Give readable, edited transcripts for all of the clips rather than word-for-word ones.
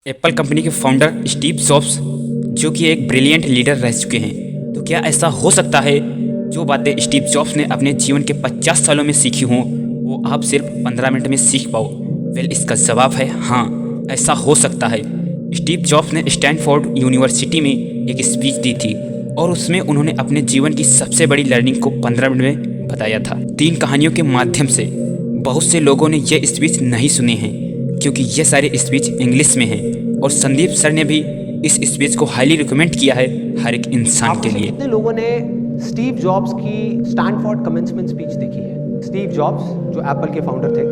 Apple company के founder Steve jobs जो कि एक ब्रिलियंट लीडर रह चुके हैं, तो क्या ऐसा हो सकता है जो बातें स्टीव जॉब्स ने अपने जीवन के 50 सालों में सीखी हों वो आप सिर्फ 15 मिनट में सीख पाओ? वेल, इसका जवाब है हाँ, ऐसा हो सकता है। स्टीव जॉब्स ने स्टैनफोर्ड यूनिवर्सिटी में एक स्पीच दी थी और उसमें उन्होंने अपने जीवन की सबसे बड़ी लर्निंग को 15 मिनट में बताया था। 3 कहानियों के माध्यम से। बहुत से लोगों ने ये स्पीच नहीं सुने हैं क्योंकि ये सारे स्पीच इंग्लिश में हैं और संदीप सर ने भी इस स्पीच को हाईली रिकमेंड किया है हर एक इंसान के लिए। कितने लोगों ने स्टीव जॉब्स की स्टैनफोर्ड कमेंसमेंट स्पीच देखी है? स्टीव जॉब्स जो एप्पल के फाउंडर थे,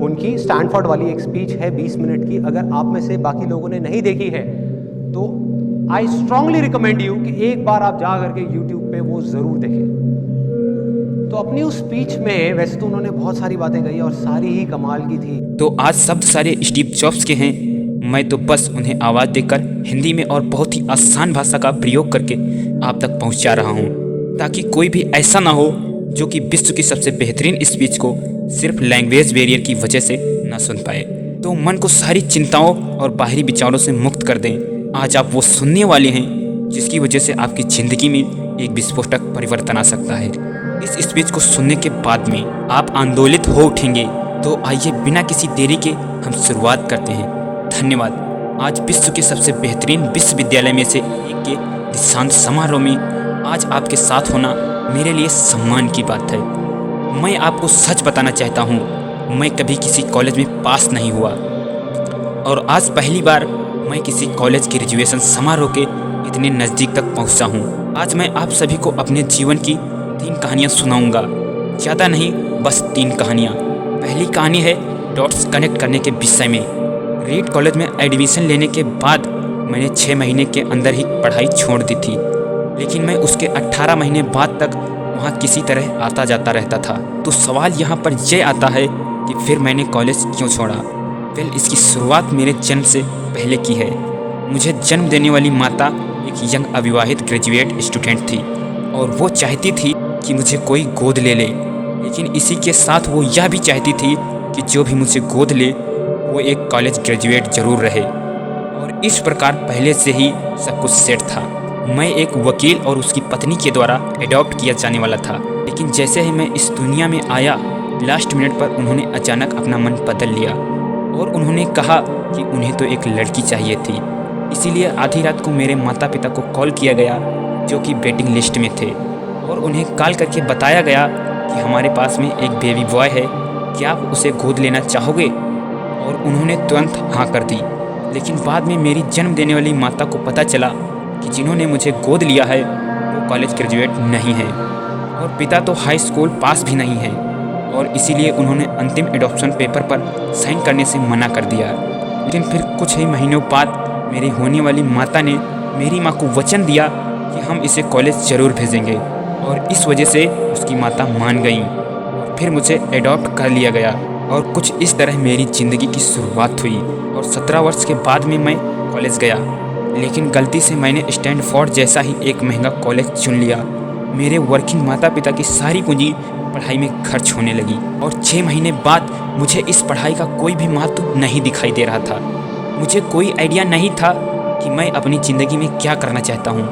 उनकी स्टैनफोर्ड वाली एक स्पीच है 20 मिनट की। अगर आप में से बाकी लोगों ने नहीं देखी है तो आई स्ट्रांगली रिकमेंड यू कि एक बार आप जा करके यूट्यूब पे वो ज़रूर देखें। तो अपनी उस स्पीच में वैसे तो उन्होंने बहुत सारी बातें कही और सारी ही कमाल की थी। तो आज शब्द सारे स्टीव जॉब्स के हैं, मैं तो बस उन्हें आवाज़ देकर हिंदी में और बहुत ही आसान भाषा का प्रयोग करके आप तक पहुंचा रहा हूं, ताकि कोई भी ऐसा ना हो जो कि विश्व की सबसे बेहतरीन स्पीच को सिर्फ लैंग्वेज बैरियर की वजह से ना सुन पाए। तो मन को सारी चिंताओं और बाहरी विचारों से मुक्त कर दें। आज आप वो सुनने वाले हैं जिसकी वजह से आपकी ज़िंदगी में एक विस्फोटक परिवर्तन आ सकता है। इस स्पीच को सुनने के बाद में आप आंदोलित हो उठेंगे। तो आइए बिना किसी देरी के हम शुरुआत करते हैं। धन्यवाद। आज विश्व के सबसे बेहतरीन विश्वविद्यालय में से एक के दीक्षांत समारोह में आज आपके साथ होना मेरे लिए सम्मान की बात है। मैं आपको सच बताना चाहता हूँ, मैं कभी किसी कॉलेज में पास नहीं हुआ और आज पहली बार मैं किसी कॉलेज ग्रेजुएशन समारोह के इतने नज़दीक तक पहुँचा हूँ। आज मैं आप सभी को अपने जीवन की 3 कहानियाँ सुनाऊँगा। ज़्यादा नहीं, बस 3 कहानियाँ। पहली कहानी है डॉट्स कनेक्ट करने के विषय में। रीड कॉलेज में एडमिशन लेने के बाद मैंने 6 महीने के अंदर ही पढ़ाई छोड़ दी थी, लेकिन मैं उसके 18 महीने बाद तक वहाँ किसी तरह आता जाता रहता था। तो सवाल यहाँ पर यह आता है कि फिर मैंने कॉलेज क्यों छोड़ा? वेल, इसकी शुरुआत मेरे जन्म से पहले की है। मुझे जन्म देने वाली माता एक यंग अविवाहित ग्रेजुएट स्टूडेंट थी और वो चाहती थी कि मुझे कोई गोद ले ले, लेकिन इसी के साथ वो यह भी चाहती थी कि जो भी मुझे गोद ले वो एक कॉलेज ग्रेजुएट जरूर रहे। और इस प्रकार पहले से ही सब कुछ सेट था। मैं एक वकील और उसकी पत्नी के द्वारा एडॉप्ट किया जाने वाला था, लेकिन जैसे ही मैं इस दुनिया में आया, लास्ट मिनट पर उन्होंने अचानक अपना मन बदल लिया और उन्होंने कहा कि उन्हें तो एक लड़की चाहिए थी। इसीलिए आधी रात को मेरे माता पिता को कॉल किया गया जो कि वेटिंग लिस्ट में थे और उन्हें कॉल करके बताया गया कि हमारे पास में एक बेबी बॉय है, क्या आप उसे गोद लेना चाहोगे? और उन्होंने तुरंत हाँ कर दी। लेकिन बाद में मेरी जन्म देने वाली माता को पता चला कि जिन्होंने मुझे गोद लिया है वो कॉलेज ग्रेजुएट नहीं है और पिता तो हाई स्कूल पास भी नहीं है, और इसीलिए उन्होंने अंतिम एडॉप्शन पेपर पर साइन करने से मना कर दिया। लेकिन फिर कुछ ही महीनों बाद मेरी होने वाली माता ने मेरी माँ को वचन दिया कि हम इसे कॉलेज ज़रूर भेजेंगे, और इस वजह से उसकी माता मान गई और फिर मुझे एडॉप्ट कर लिया गया। और कुछ इस तरह मेरी ज़िंदगी की शुरुआत हुई और 17 वर्ष के बाद में मैं कॉलेज गया। लेकिन गलती से मैंने स्टैनफोर्ड जैसा ही एक महंगा कॉलेज चुन लिया। मेरे वर्किंग माता पिता की सारी पूंजी पढ़ाई में खर्च होने लगी और 6 महीने बाद मुझे इस पढ़ाई का कोई भी महत्व नहीं दिखाई दे रहा था। मुझे कोई आइडिया नहीं था कि मैं अपनी ज़िंदगी में क्या करना चाहता हूँ।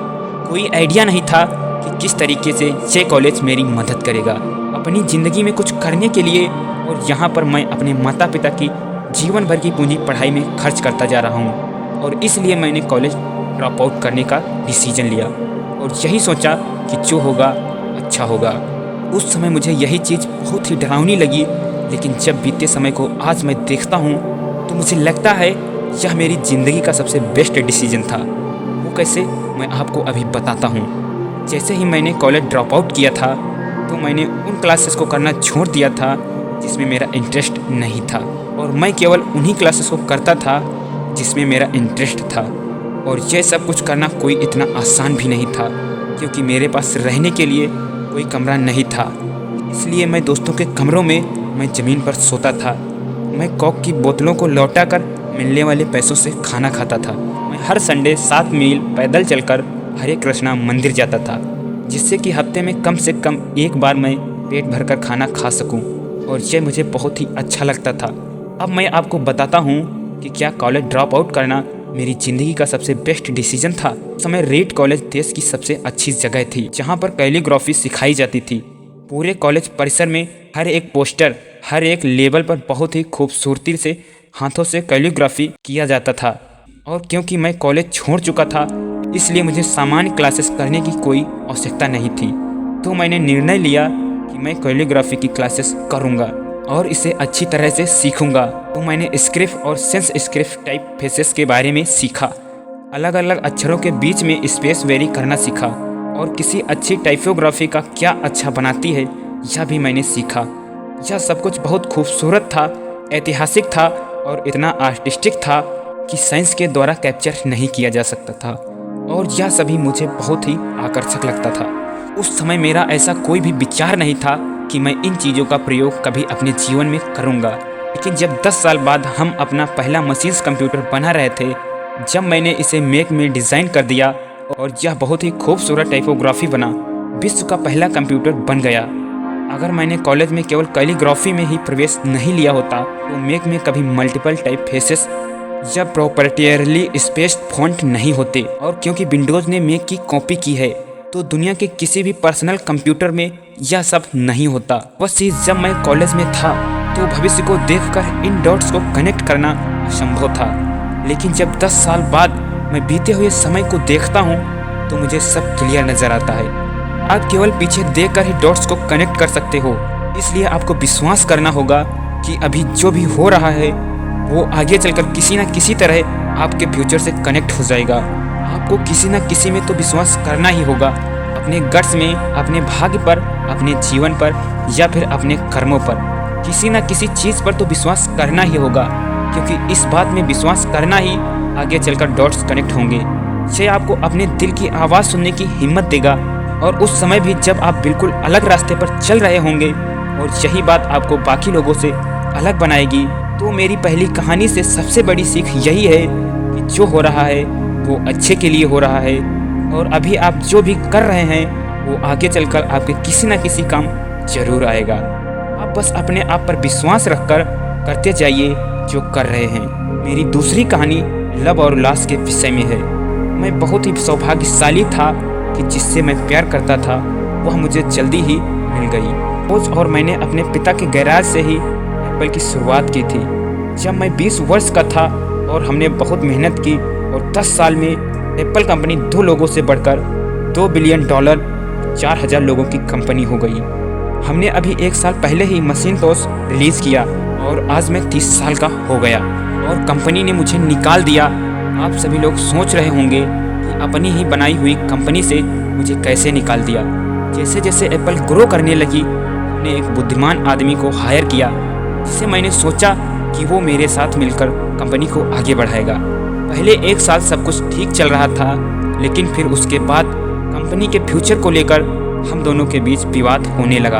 कोई आइडिया नहीं था कि किस तरीके से ये कॉलेज मेरी मदद करेगा अपनी ज़िंदगी में कुछ करने के लिए। और यहाँ पर मैं अपने माता पिता की जीवन भर की पूंजी पढ़ाई में खर्च करता जा रहा हूँ, और इसलिए मैंने कॉलेज ड्रॉप आउट करने का डिसीजन लिया और यही सोचा कि जो होगा अच्छा होगा। उस समय मुझे यही चीज़ बहुत ही डरावनी लगी, लेकिन जब बीते समय को आज मैं देखता हूँ तो मुझे लगता है यह मेरी ज़िंदगी का सबसे बेस्ट डिसीजन था। वो कैसे, मैं आपको अभी बताता हूँ। जैसे ही मैंने कॉलेज ड्रॉप आउट किया था तो मैंने उन क्लासेस को करना छोड़ दिया था जिसमें मेरा इंटरेस्ट नहीं था, और मैं केवल उन्हीं क्लासेस को करता था जिसमें मेरा इंटरेस्ट था। और यह सब कुछ करना कोई इतना आसान भी नहीं था क्योंकि मेरे पास रहने के लिए कोई कमरा नहीं था। इसलिए मैं दोस्तों के कमरों में मैं ज़मीन पर सोता था। मैं कोक की बोतलों को लौटा कर मिलने वाले पैसों से खाना खाता था। मैं हर संडे 7 मील पैदल चलकर हरे कृष्णा मंदिर जाता था, जिससे कि हफ्ते में कम से कम एक बार मैं पेट भरकर खाना खा सकूं, और यह मुझे बहुत ही अच्छा लगता था। अब मैं आपको बताता हूँ कि क्या कॉलेज ड्रॉप आउट करना मेरी ज़िंदगी का सबसे बेस्ट डिसीजन था। उस समय रेड कॉलेज देश की सबसे अच्छी जगह थी जहाँ पर कैलीग्राफी सिखाई जाती थी। पूरे कॉलेज परिसर में हर एक पोस्टर, हर एक लेबल पर बहुत ही खूबसूरती से हाथों से कैलीग्राफी किया जाता था। और क्योंकि मैं कॉलेज छोड़ चुका था इसलिए मुझे सामान्य क्लासेस करने की कोई आवश्यकता नहीं थी। तो मैंने निर्णय लिया कि मैं कैलीग्राफी की क्लासेस करूँगा और इसे अच्छी तरह से सीखूंगा। तो मैंने स्क्रिप्ट और सेंस स्क्रिप्ट टाइप फेसेस के बारे में सीखा, अलग अलग अक्षरों के बीच में स्पेस वेरी करना सीखा और किसी अच्छी टाइपोग्राफी का क्या अच्छा बनाती है यह भी मैंने सीखा। यह सब कुछ बहुत खूबसूरत था, ऐतिहासिक था और इतना आर्टिस्टिक था कि साइंस के द्वारा कैप्चर नहीं किया जा सकता था और यह सभी मुझे बहुत ही आकर्षक लगता था। उस समय मेरा ऐसा कोई भी विचार नहीं था कि मैं इन चीज़ों का प्रयोग कभी अपने जीवन में करूंगा। लेकिन जब 10 साल बाद हम अपना पहला मशीन्स कंप्यूटर बना रहे थे, जब मैंने इसे मैक में डिज़ाइन कर दिया और यह बहुत ही खूबसूरत टाइपोग्राफी बना, विश्व का पहला कंप्यूटर बन गया। अगर मैंने कॉलेज में केवल कैलीग्राफी में ही प्रवेश नहीं लिया होता तो मैक में कभी मल्टीपल टाइप फेसेस या प्रॉपर्टियरली स्पेस्ड फॉन्ट नहीं होते। और क्योंकि विंडोज़ ने मैक की कॉपी की है तो दुनिया के किसी भी पर्सनल कंप्यूटर में यह सब नहीं होता। बस जब मैं कॉलेज में था तो भविष्य को देखकर इन डॉट्स को कनेक्ट करना असंभव था। लेकिन जब 10 साल बाद मैं बीते हुए समय को देखता हूँ तो मुझे सब क्लियर नज़र आता है। आप केवल पीछे देखकर ही डॉट्स को कनेक्ट कर सकते हो, इसलिए आपको विश्वास करना होगा कि अभी जो भी हो रहा है वो आगे चलकर किसी न किसी तरह आपके फ्यूचर से कनेक्ट हो जाएगा। आपको किसी न किसी में तो विश्वास करना ही होगा, अपने गट्स में, अपने भाग्य पर, अपने जीवन पर या फिर अपने कर्मों पर। किसी न किसी चीज़ पर तो विश्वास करना ही होगा, क्योंकि इस बात में विश्वास करना ही आगे चलकर डॉट्स कनेक्ट होंगे। यह आपको अपने दिल की आवाज़ सुनने की हिम्मत देगा और उस समय भी जब आप बिल्कुल अलग रास्ते पर चल रहे होंगे और यही बात आपको बाकी लोगों से अलग बनाएगी। तो मेरी पहली कहानी से सबसे बड़ी सीख यही है कि जो हो रहा है वो अच्छे के लिए हो रहा है और अभी आप जो भी कर रहे हैं वो आगे चलकर आपके किसी न किसी काम जरूर आएगा। आप बस अपने आप पर विश्वास रखकर करते जाइए जो कर रहे हैं। मेरी दूसरी कहानी लव और लॉस के विषय में है। मैं बहुत ही सौभाग्यशाली था कि जिससे मैं प्यार करता था वह मुझे जल्दी ही मिल गई। और मैंने अपने पिता के गैराज से ही एप्पल की शुरुआत की थी जब मैं 20 वर्ष का था और हमने बहुत मेहनत की और 10 साल में एप्पल कंपनी 2 लोगों से बढ़कर $2 बिलियन 4,000 लोगों की कंपनी हो गई। हमने अभी 1 साल पहले ही मशीनतोस रिलीज़ किया और आज मैं 30 साल का हो गया और कंपनी ने मुझे निकाल दिया। आप सभी लोग सोच रहे होंगे कि अपनी ही बनाई हुई कंपनी से मुझे कैसे निकाल दिया। जैसे जैसे एप्पल ग्रो करने लगी हमने एक बुद्धिमान आदमी को हायर किया जिसे मैंने सोचा कि वो मेरे साथ मिलकर कंपनी को आगे बढ़ाएगा। पहले 1 साल सब कुछ ठीक चल रहा था, लेकिन फिर उसके बाद कंपनी के फ्यूचर को लेकर हम दोनों के बीच विवाद होने लगा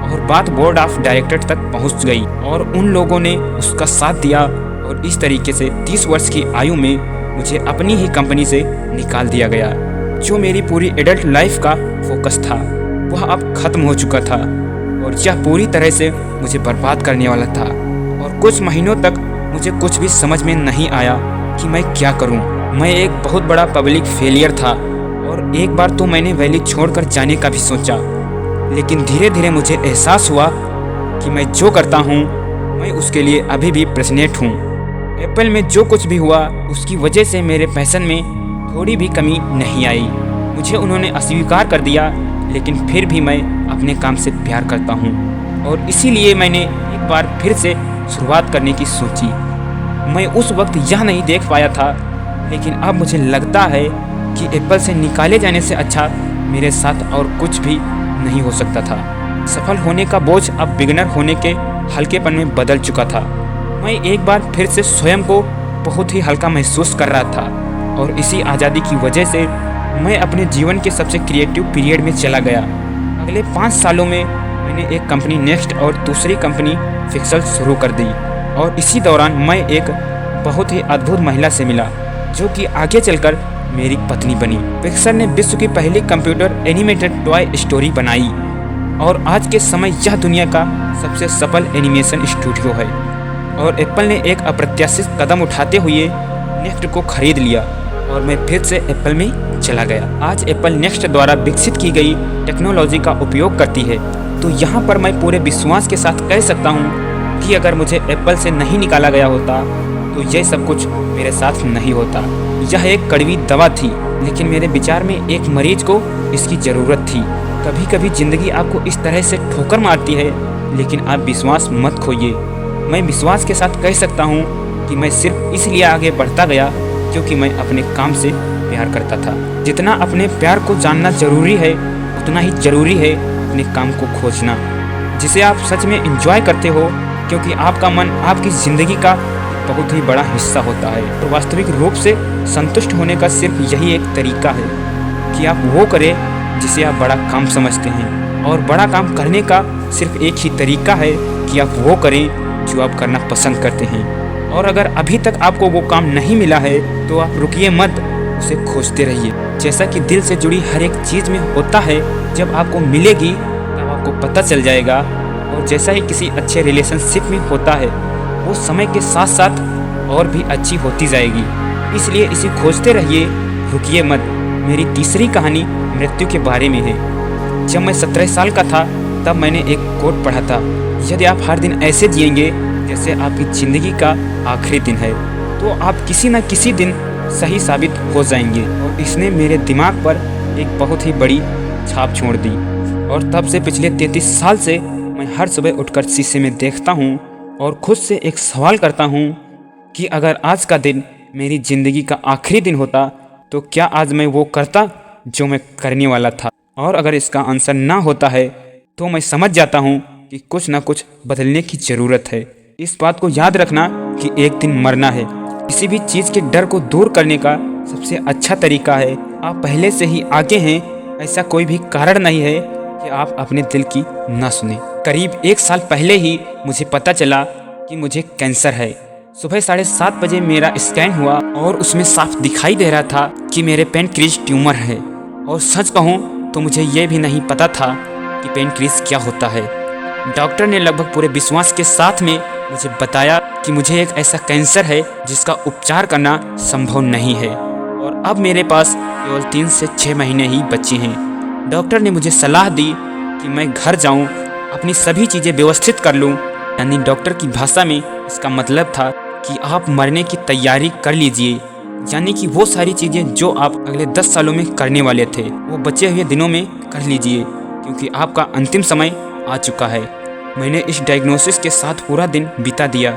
और बात बोर्ड ऑफ डायरेक्टर तक पहुंच गई और उन लोगों ने उसका साथ दिया और इस तरीके से 30 वर्ष की आयु में मुझे अपनी ही कंपनी से निकाल दिया गया। जो मेरी पूरी एडल्ट लाइफ का फोकस था वह अब खत्म हो चुका था और यह पूरी तरह से मुझे बर्बाद करने वाला था और कुछ महीनों तक मुझे कुछ भी समझ में नहीं आया कि मैं क्या करूं। मैं एक बहुत बड़ा पब्लिक फेलियर था और एक बार तो मैंने वैली छोड़कर जाने का भी सोचा, लेकिन धीरे धीरे मुझे एहसास हुआ कि मैं जो करता हूं मैं उसके लिए अभी भी पैशनेट हूं। एप्पल में जो कुछ भी हुआ उसकी वजह से मेरे पैशन में थोड़ी भी कमी नहीं आई। मुझे उन्होंने अस्वीकार कर दिया, लेकिन फिर भी मैं अपने काम से प्यार करता हूं और इसीलिए मैंने एक बार फिर से शुरुआत करने की सोची। मैं उस वक्त यह नहीं देख पाया था, लेकिन अब मुझे लगता है कि एप्पल से निकाले जाने से अच्छा मेरे साथ और कुछ भी नहीं हो सकता था। सफल होने का बोझ अब बिगिनर होने के हल्केपन में बदल चुका था। मैं एक बार फिर से स्वयं को बहुत ही हल्का महसूस कर रहा था और इसी आज़ादी की वजह से मैं अपने जीवन के सबसे क्रिएटिव पीरियड में चला गया। अगले 5 सालों में मैंने एक कंपनी नेक्स्ट और दूसरी कंपनी फिक्सल शुरू कर दी और इसी दौरान मैं एक बहुत ही अद्भुत महिला से मिला जो कि आगे चलकर मेरी पत्नी बनी। पिक्सल ने विश्व की पहली कंप्यूटर एनिमेटेड टॉय स्टोरी बनाई और आज के समय यह दुनिया का सबसे सफल एनिमेशन स्टूडियो है। और एप्पल ने एक अप्रत्याशित कदम उठाते हुए नेक्स्ट को खरीद लिया और मैं फिर से एप्पल में चला गया। आज एप्पल नेक्स्ट द्वारा विकसित की गई टेक्नोलॉजी का उपयोग करती है। तो यहाँ पर मैं पूरे विश्वास के साथ कह सकता हूँ कि अगर मुझे एप्पल से नहीं निकाला गया होता तो यह सब कुछ मेरे साथ नहीं होता। यह एक कड़वी दवा थी, लेकिन मेरे विचार में एक मरीज को इसकी ज़रूरत थी। कभी कभी ज़िंदगी आपको इस तरह से ठोकर मारती है, लेकिन आप विश्वास मत खोइए। मैं विश्वास के साथ कह सकता हूँ कि मैं सिर्फ इसलिए आगे बढ़ता गया क्योंकि मैं अपने काम से प्यार करता था। जितना अपने प्यार को जानना ज़रूरी है, उतना ही ज़रूरी है अपने काम को खोजना, जिसे आप सच में एंजॉय करते हो, क्योंकि आपका मन आपकी ज़िंदगी का बहुत ही बड़ा हिस्सा होता है। और वास्तविक रूप से संतुष्ट होने का सिर्फ यही एक तरीका है कि आप वो करें जिसे आप बड़ा काम समझते हैं, और बड़ा काम करने का सिर्फ एक ही तरीका है कि आप वो करें जो आप करना पसंद करते हैं। और अगर अभी तक आपको वो काम नहीं मिला है तो आप रुकिए मत, उसे खोजते रहिए। जैसा कि दिल से जुड़ी हर एक चीज़ में होता है, जब आपको मिलेगी तब आपको पता चल जाएगा। और जैसा ही किसी अच्छे रिलेशनशिप में होता है, वो समय के साथ साथ और भी अच्छी होती जाएगी। इसलिए इसे खोजते रहिए, रुकिए मत। मेरी तीसरी कहानी मृत्यु के बारे में है। जब मैं 17 साल का था तब मैंने एक कोट पढ़ा था, यदि आप हर दिन ऐसे जिएंगे जैसे आपकी ज़िंदगी का आखिरी दिन है, तो आप किसी न किसी दिन सही साबित हो जाएंगे। और इसने मेरे दिमाग पर एक बहुत ही बड़ी छाप छोड़ दी। और तब से पिछले 33 साल से मैं हर सुबह उठकर शीशे में देखता हूँ और खुद से एक सवाल करता हूँ कि अगर आज का दिन मेरी ज़िंदगी का आखिरी दिन होता तो क्या आज मैं वो करता जो मैं करने वाला था। और अगर इसका आंसर ना होता है तो मैं समझ जाता हूँ कि कुछ ना कुछ बदलने की ज़रूरत है। इस बात को याद रखना कि एक दिन मरना है। किसी भी चीज़ के डर को दूर करने का सबसे अच्छा तरीका है आप पहले से ही आगे हैं। ऐसा कोई भी कारण नहीं है कि आप अपने दिल की ना सुने। करीब 1 साल पहले ही मुझे पता चला कि मुझे कैंसर है। सुबह 7:30 बजे मेरा स्कैन हुआ और उसमें साफ दिखाई दे रहा था कि मेरे पेनक्रियाज ट्यूमर है। और सच कहूँ तो मुझे ये भी नहीं पता था कि पेनक्रियाज क्या होता है। डॉक्टर ने लगभग पूरे विश्वास के साथ में मुझे बताया कि मुझे एक ऐसा कैंसर है जिसका उपचार करना संभव नहीं है और अब मेरे पास केवल 3 से 6 महीने ही बचे हैं। डॉक्टर ने मुझे सलाह दी कि मैं घर जाऊं, अपनी सभी चीज़ें व्यवस्थित कर लूं। यानी डॉक्टर की भाषा में इसका मतलब था कि आप मरने की तैयारी कर लीजिए, यानी कि वो सारी चीज़ें जो आप अगले 10 सालों में करने वाले थे वो बचे हुए दिनों में कर लीजिए, क्योंकि आपका अंतिम समय आ चुका है। मैंने इस डायग्नोसिस के साथ पूरा दिन बिता दिया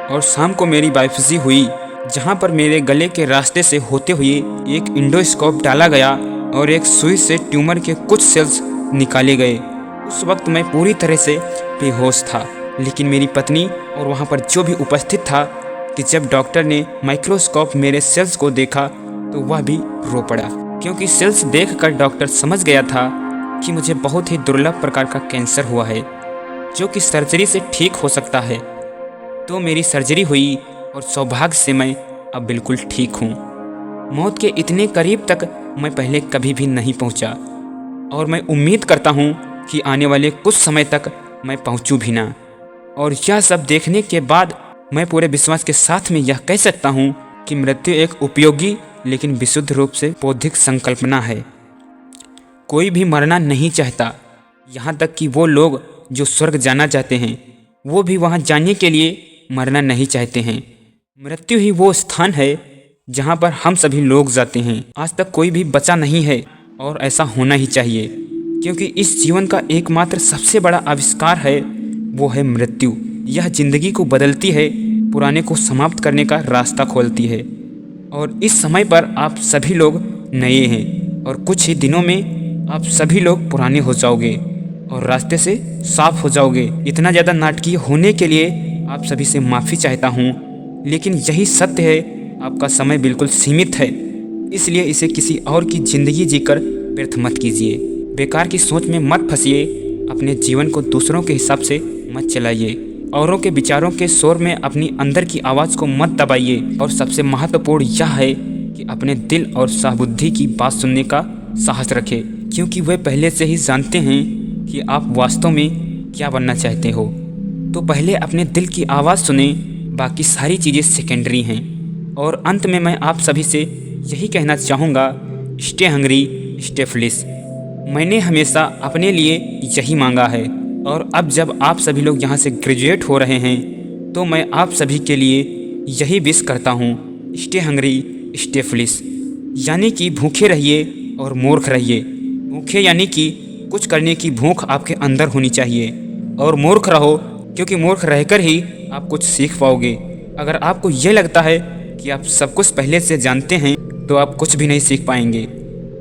और शाम को मेरी बायोप्सी हुई, जहां पर मेरे गले के रास्ते से होते हुए एक इंडोस्कोप डाला गया और एक सुई से ट्यूमर के कुछ सेल्स निकाले गए। उस वक्त मैं पूरी तरह से बेहोश था, लेकिन मेरी पत्नी और वहां पर जो भी उपस्थित था कि जब डॉक्टर ने माइक्रोस्कोप मेरे सेल्स को देखा तो वह भी रो पड़ा, क्योंकि सेल्स देखकर डॉक्टर समझ गया था कि मुझे बहुत ही दुर्लभ प्रकार का कैंसर हुआ है जो कि सर्जरी से ठीक हो सकता है। तो मेरी सर्जरी हुई और सौभाग्य से मैं अब बिल्कुल ठीक हूँ। मौत के इतने करीब तक मैं पहले कभी भी नहीं पहुँचा और मैं उम्मीद करता हूँ कि आने वाले कुछ समय तक मैं पहुँचूँ भी ना। और यह सब देखने के बाद मैं पूरे विश्वास के साथ में यह कह सकता हूँ कि मृत्यु एक उपयोगी लेकिन विशुद्ध रूप से बौद्धिक संकल्पना है। कोई भी मरना नहीं चाहता, यहाँ तक कि वो लोग जो स्वर्ग जाना चाहते हैं वो भी वहाँ जाने के लिए मरना नहीं चाहते हैं। मृत्यु ही वो स्थान है जहाँ पर हम सभी लोग जाते हैं। आज तक कोई भी बचा नहीं है और ऐसा होना ही चाहिए, क्योंकि इस जीवन का एकमात्र सबसे बड़ा आविष्कार है वो है मृत्यु। यह जिंदगी को बदलती है, पुराने को समाप्त करने का रास्ता खोलती है। और इस समय पर आप सभी लोग नए हैं और कुछ ही दिनों में आप सभी लोग पुराने हो जाओगे और रास्ते से साफ हो जाओगे। इतना ज़्यादा नाटकीय होने के लिए आप सभी से माफ़ी चाहता हूँ, लेकिन यही सत्य है, आपका समय बिल्कुल सीमित है। इसलिए इसे किसी और की ज़िंदगी जीकर व्यर्थ मत कीजिए। बेकार की सोच में मत फंसिए, अपने जीवन को दूसरों के हिसाब से मत चलाइए, औरों के विचारों के शोर में अपनी अंदर की आवाज़ को मत दबाइए। और सबसे महत्वपूर्ण यह है कि अपने दिल और सहबुद्धि की बात सुनने का साहस रखें, क्योंकि वे पहले से ही जानते हैं कि आप वास्तव में क्या बनना चाहते हो। तो पहले अपने दिल की आवाज़ सुने, बाकी सारी चीज़ें सेकेंडरी हैं। और अंत में मैं आप सभी से यही कहना चाहूँगा, स्टे हंग्री, स्टे फुलिश। मैंने हमेशा अपने लिए यही मांगा है, और अब जब आप सभी लोग यहाँ से ग्रेजुएट हो रहे हैं तो मैं आप सभी के लिए यही विश करता हूँ, स्टे हंग्री, स्टे फुलिश। यानी कि भूखे रहिए और मूर्ख रहिए। भूखे यानी कि कुछ करने की भूख आपके अंदर होनी चाहिए, और मूर्ख रहो क्योंकि मूर्ख रहकर ही आप कुछ सीख पाओगे। अगर आपको ये लगता है कि आप सब कुछ पहले से जानते हैं तो आप कुछ भी नहीं सीख पाएंगे।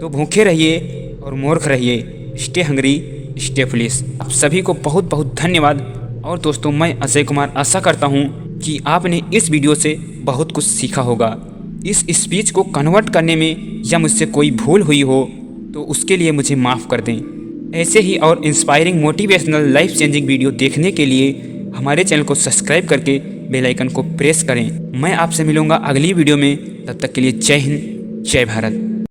तो भूखे रहिए और मूर्ख रहिए, स्टे हंग्री, स्टे फुलिश। आप सभी को बहुत बहुत धन्यवाद। और दोस्तों, मैं अजय कुमार आशा करता हूँ कि आपने इस वीडियो से बहुत कुछ सीखा होगा। इस स्पीच को कन्वर्ट करने में या मुझसे कोई भूल हुई हो तो उसके लिए मुझे माफ़ कर दें। ऐसे ही और inspiring, motivational, life changing video देखने के लिए हमारे चैनल को सब्सक्राइब करके बेल आइकन को प्रेस करें। मैं आपसे मिलूंगा अगली वीडियो में। तब तक के लिए जय हिंद, जय भारत।